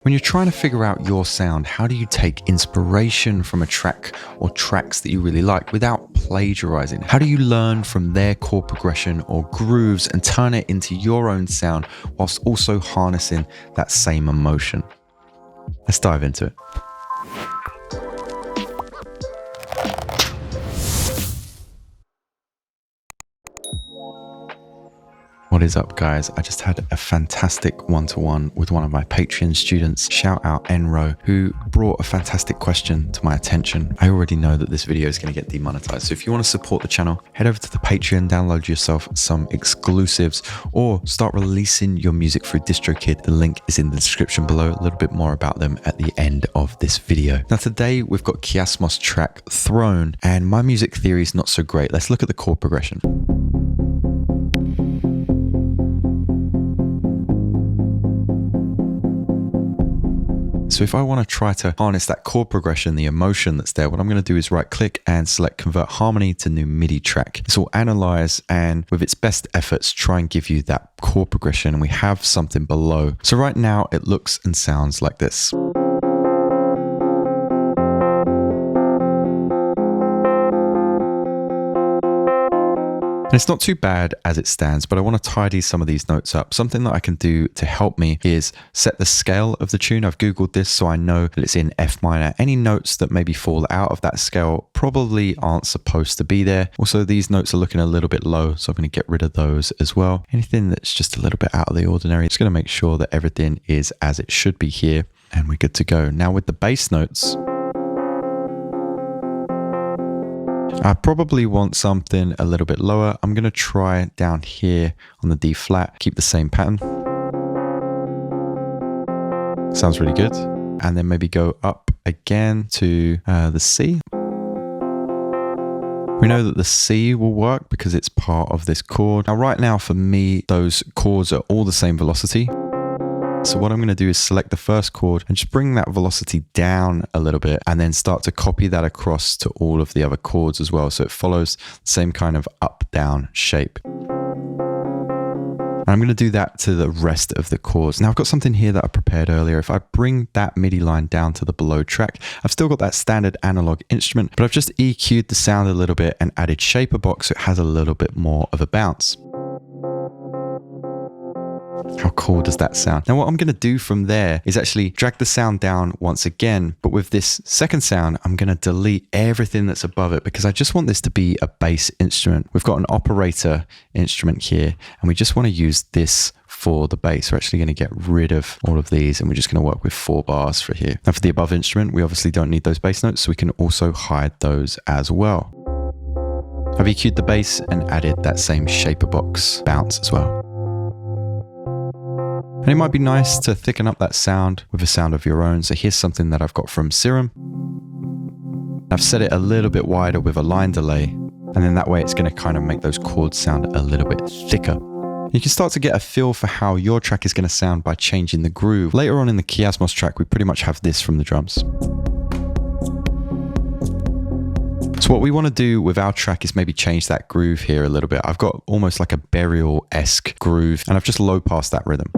When you're trying to figure out your sound, how do you take inspiration from a track or tracks that you really like without plagiarizing? How do you learn from their chord progression or grooves and turn it into your own sound whilst also harnessing that same emotion? Let's dive into it. What is up, guys? I just had a fantastic one-to-one with one of my Patreon students. Shout out Enro, who brought a fantastic question to my attention. I already know that this video is going to get demonetized. So if you want to support the channel, head over to the Patreon, download yourself some exclusives, or start releasing your music through DistroKid. The link is in the description below. A little bit more about them at the end of this video. Now today we've got Kiasmos track Throne, and my music theory is not so great. Let's look at the chord progression. So if I want to try to harness that chord progression, the emotion that's there, what I'm going to do is right click and select convert harmony to new MIDI track. This will analyze and with its best efforts try and give you that chord progression, and we have something below. So right now it looks and sounds like this. And it's not too bad as it stands, but I want to tidy some of these notes up. Something that I can do to help me is set the scale of the tune. I've Googled this so I know that it's in F minor. Any notes that maybe fall out of that scale probably aren't supposed to be there. Also, these notes are looking a little bit low, so I'm going to get rid of those as well. Anything that's just a little bit out of the ordinary, just going to make sure that everything is as it should be here, and we're good to go. Now with the bass notes, I probably want something a little bit lower. I'm going to try down here on the D flat, keep the same pattern. Sounds really good. And then maybe go up again to the C. We know that the C will work because it's part of this chord. Now, right now for me, those chords are all the same velocity. So what I'm going to do is select the first chord and just bring that velocity down a little bit and then start to copy that across to all of the other chords as well. So it follows the same kind of up-down shape. And I'm going to do that to the rest of the chords. Now I've got something here that I prepared earlier. If I bring that MIDI line down to the below track, I've still got that standard analog instrument, but I've just EQ'd the sound a little bit and added shaper box so it has a little bit more of a bounce. How cool does that sound? Now what I'm going to do from there is actually drag the sound down once again, but with this second sound, I'm going to delete everything that's above it because I just want this to be a bass instrument. We've got an operator instrument here, and we just want to use this for the bass. We're actually going to get rid of all of these, and we're just going to work with 4 bars for here. Now for the above instrument, we obviously don't need those bass notes, so we can also hide those as well. I've EQ'd the bass and added that same shaper box bounce as well. And it might be nice to thicken up that sound with a sound of your own. So here's something that I've got from Serum. I've set it a little bit wider with a line delay, and then that way it's going to kind of make those chords sound a little bit thicker. You can start to get a feel for how your track is going to sound by changing the groove. Later on in the Kiasmos track, we pretty much have this from the drums. So what we want to do with our track is maybe change that groove here a little bit. I've got almost like a burial-esque groove, and I've just low passed that rhythm.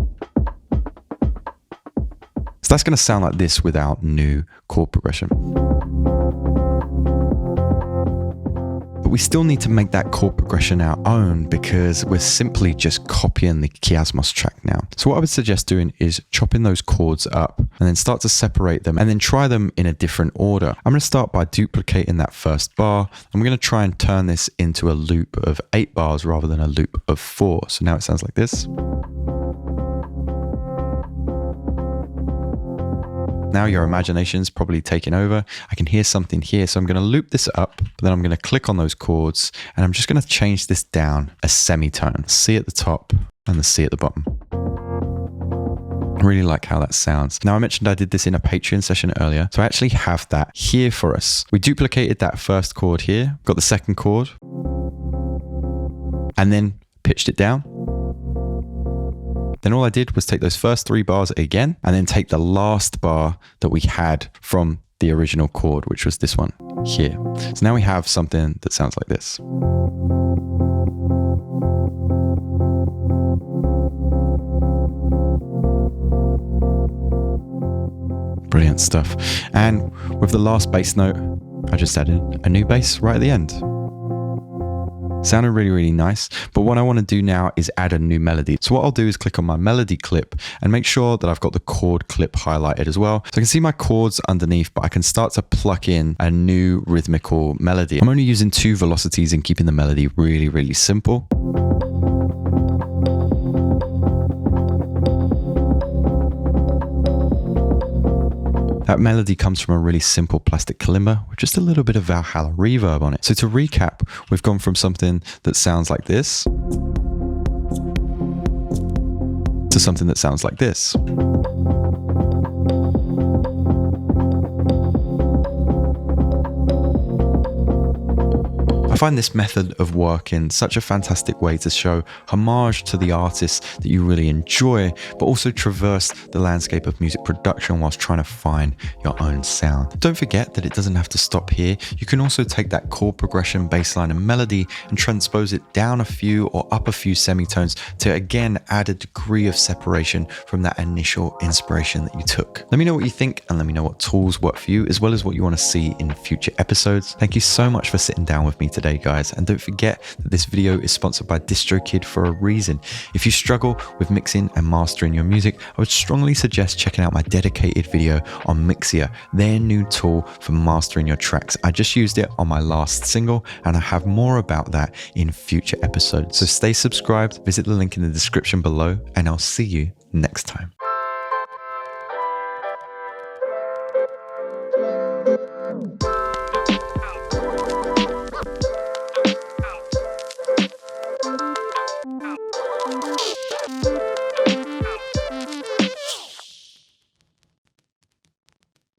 So that's going to sound like this without new chord progression. But we still need to make that chord progression our own because we're simply just copying the Kiasmos track now. So what I would suggest doing is chopping those chords up and then start to separate them and then try them in a different order. I'm going to start by duplicating that first bar, and we're going to try and turn this into a loop of 8 bars rather than a loop of 4. So now it sounds like this. Now your imagination's probably taken over. I can hear something here, so I'm going to loop this up, but then I'm going to click on those chords, and I'm just going to change this down a semitone. C at the top and the C at the bottom. I really like how that sounds. Now I mentioned I did this in a Patreon session earlier, so I actually have that here for us. We duplicated that first chord here, got the second chord, and then pitched it down. Then all I did was take those first 3 bars again, and then take the last bar that we had from the original chord, which was this one here. So now we have something that sounds like this. Brilliant stuff. And with the last bass note, I just added a new bass right at the end. Sounded really, really nice. But what I want to do now is add a new melody. So what I'll do is click on my melody clip and make sure that I've got the chord clip highlighted as well. So I can see my chords underneath, but I can start to pluck in a new rhythmical melody. I'm only using 2 velocities and keeping the melody really, really simple. That melody comes from a really simple plastic kalimba with just a little bit of Valhalla reverb on it. So to recap, we've gone from something that sounds like this to something that sounds like this. I find this method of working such a fantastic way to show homage to the artists that you really enjoy, but also traverse the landscape of music production whilst trying to find your own sound. Don't forget that it doesn't have to stop here. You can also take that chord progression, bass line and melody and transpose it down a few or up a few semitones to again add a degree of separation from that initial inspiration that you took. Let me know what you think and let me know what tools work for you as well as what you want to see in future episodes. Thank you so much for sitting down with me today, guys, and don't forget that this video is sponsored by DistroKid for a reason. If you struggle with mixing and mastering your music, I would strongly suggest checking out my dedicated video on Mixia, their new tool for mastering your tracks. I just used it on my last single and I have more about that in future episodes. So stay subscribed, visit the link in the description below, and I'll see you next time.